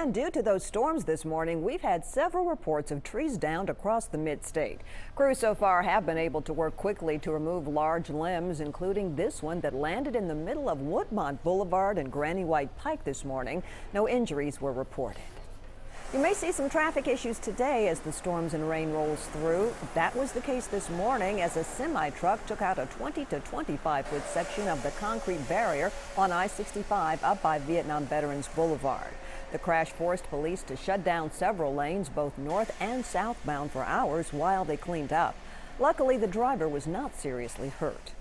And due to those storms this morning, we've had several reports of trees downed across the mid-state. Crews so far have been able to work quickly to remove large limbs, including this one that landed in the middle of Woodmont Boulevard and Granny White Pike this morning. No injuries were reported. You may see some traffic issues today as the storms and rain rolls through. That was the case this morning as a semi-truck took out a 20 to 25-foot section of the concrete barrier on I-65 up by Vietnam Veterans Boulevard. The crash forced police to shut down several lanes, both north and southbound, for hours while they cleaned up. Luckily, the driver was not seriously hurt.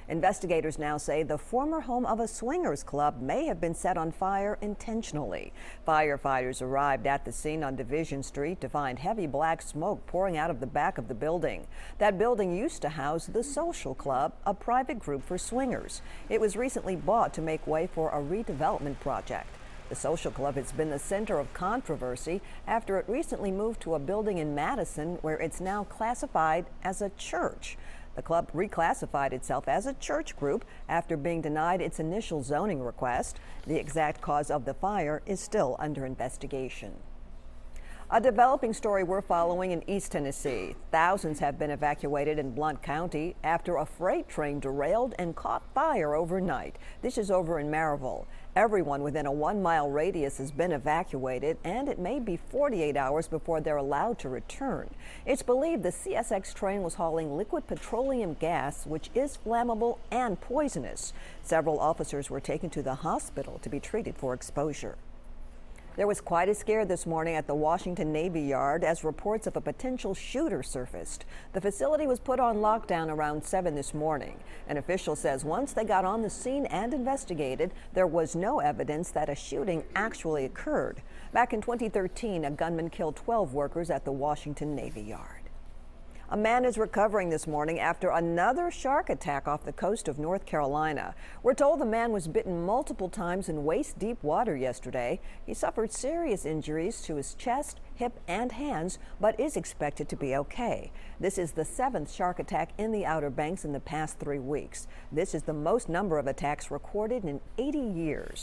Investigators now say the former home of a swingers club may have been set on fire intentionally. Firefighters arrived at the scene on Division Street to find heavy black smoke pouring out of the back of the building. That building used to house the Social Club, a private group for swingers. It was recently bought to make way for a redevelopment project. The Social Club has been the center of controversy after it recently moved to a building in Madison where it's now classified as a church. The club reclassified itself as a church group after being denied its initial zoning request. The exact cause of the fire is still under investigation. A developing story we're following in East Tennessee. Thousands have been evacuated in Blount County after a freight train derailed and caught fire overnight. This is over in Maryville. Everyone within a 1-mile radius has been evacuated, and it may be 48 hours before they're allowed to return. It's believed the CSX train was hauling liquid petroleum gas, which is flammable and poisonous. Several officers were taken to the hospital to be treated for exposure. There was quite a scare this morning at the Washington Navy Yard as reports of a potential shooter surfaced. The facility was put on lockdown around 7 this morning. An official says once they got on the scene and investigated, there was no evidence that a shooting actually occurred. Back in 2013, a gunman killed 12 workers at the Washington Navy Yard. A man is recovering this morning after another shark attack off the coast of North Carolina. We're told the man was bitten multiple times in waist-deep water yesterday. He suffered serious injuries to his chest, hip, and hands, but is expected to be okay. This is the 7th shark attack in the Outer Banks in the past 3 weeks. This is the most number of attacks recorded in 80 years.